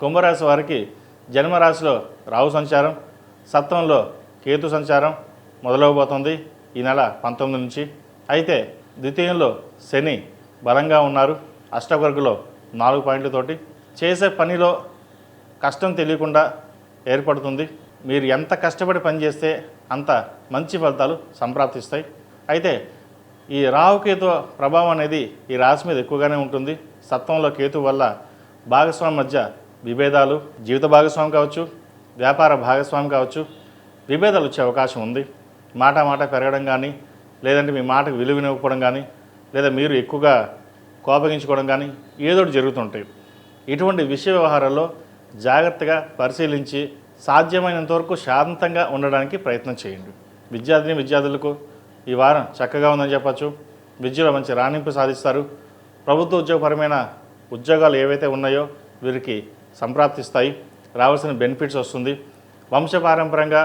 కుంభరాశి వారికి జన్మరాశిలో రాహు సంచారం, సప్తమంలో కేతు సంచారం మొదలవబోతుంది ఈ నెల 19 నుంచి. అయితే ద్వితీయంలో శని బలంగా ఉన్నారు. అష్టవర్గులో 4 పాయింట్లతోటి చేసే పనిలో కష్టం తెలియకుండా ఏర్పడుతుంది. మీరు ఎంత కష్టపడి పనిచేస్తే అంత మంచి ఫలితాలు సంప్రాప్తిస్తాయి. అయితే ఈ రాహుకేతు ప్రభావం అనేది ఈ రాశి మీద ఎక్కువగానే ఉంటుంది. సప్తమంలో కేతు వల్ల భాగస్వామి మధ్య విభేదాలు, జీవిత భాగస్వామి కావచ్చు, వ్యాపార భాగస్వామి కావచ్చు, విభేదాలు వచ్చే అవకాశం ఉంది. మాట పెరగడం కానీ, లేదంటే మీ మాటకు విలువనివ్వకపోవడం కానీ, లేదా మీరు ఎక్కువగా కోపగించుకోవడం కానీ ఏదోటి జరుగుతుంటాయి. ఇటువంటి విషయ వ్యవహారాల్లో జాగ్రత్తగా పరిశీలించి సాధ్యమైనంత వరకు శాంతంగా ఉండడానికి ప్రయత్నం చేయండి. విద్యార్థులకు ఈ వారం చక్కగా ఉందని చెప్పచ్చు. విద్యలో మంచి రాణింపు సాధిస్తారు. ప్రభుత్వ ఉద్యోగపరమైన ఉద్యోగాలు ఏవైతే ఉన్నాయో వీరికి సంప్రాప్తిస్తాయి. రావాల్సిన బెనిఫిట్స్ వస్తుంది. వంశపారంపరంగా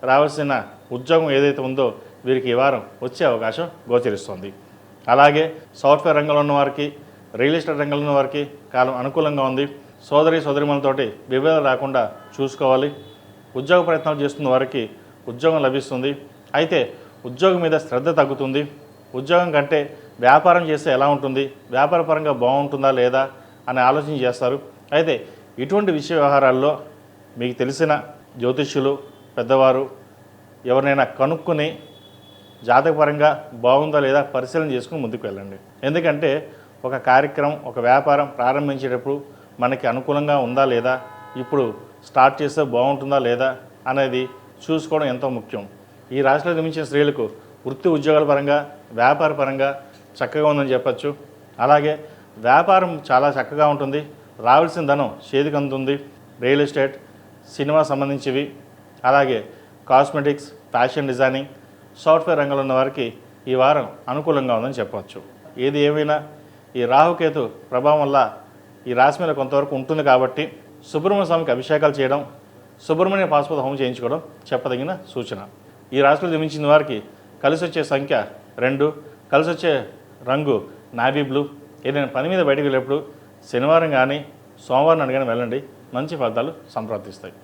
రావాల్సిన ఉద్యోగం ఏదైతే ఉందో వీరికి ఈ వారం వచ్చే అవకాశం గోచరిస్తుంది. అలాగే సాఫ్ట్వేర్ రంగంలో ఉన్న వారికి, రియల్ ఎస్టేట్ రంగంలో ఉన్న వారికి కాలం అనుకూలంగా ఉంది. సోదరిమణులతోటి విభేదాలు రాకుండా చూసుకోవాలి. ఉద్యోగ ప్రయత్నాలు చేస్తున్న వారికి ఉద్యోగం లభిస్తుంది. అయితే ఉద్యోగం మీద శ్రద్ధ తగ్గుతుంది. ఉద్యోగం కంటే వ్యాపారం చేస్తే ఎలా ఉంటుంది, వ్యాపార పరంగా బాగుంటుందా లేదా అని ఆలోచన చేస్తారు. అయితే ఇటువంటి విషయ వ్యవహారాల్లో మీకు తెలిసిన జ్యోతిష్యులు, పెద్దవారు ఎవరినైనా కనుక్కొని జాతకపరంగా బాగుందా లేదా పరిశీలన చేసుకుని ముందుకు వెళ్ళండి. ఎందుకంటే ఒక కార్యక్రమం, ఒక వ్యాపారం ప్రారంభించేటప్పుడు మనకి అనుకూలంగా ఉందా లేదా, ఇప్పుడు స్టార్ట్ చేస్తే బాగుంటుందా లేదా అనేది చూసుకోవడం ఎంతో ముఖ్యం. ఈ రాశిలో జన్మించిన స్త్రీలకు వృత్తి ఉద్యోగాల పరంగా, వ్యాపార పరంగా చక్కగా ఉందని చెప్పచ్చు. అలాగే వ్యాపారం చాలా చక్కగా ఉంటుంది. రావాల్సిన ధనం చేతికి అందుతుంది. రియల్ ఎస్టేట్, సినిమా సంబంధించివి, అలాగే కాస్మెటిక్స్, ఫ్యాషన్ డిజైనింగ్, సాఫ్ట్వేర్ రంగంలో ఉన్న వారికి ఈ వారం అనుకూలంగా ఉందని చెప్పవచ్చు. ఏది ఏమైనా ఈ రాహుకేతు ప్రభావం వల్ల ఈ రాశి మీద కొంతవరకు ఉంటుంది కాబట్టి సుబ్రహ్మణ్య స్వామికి అభిషేకాలు చేయడం, సుబ్రహ్మణ్య పాశుపత హోమం చేయించుకోవడం చెప్పదగిన సూచన. ఈ రాశిలో జన్మించిన వారికి కలిసి వచ్చే సంఖ్య 2, కలిసి వచ్చే రంగు నావీ బ్లూ. ఏదైనా పని మీద బయటకు వెళ్ళేప్పుడు శనివారం కానీ సోమవారం కానీ వెళ్ళండి. మంచి ఫలితాలు సంప్రాప్తిస్తాయి.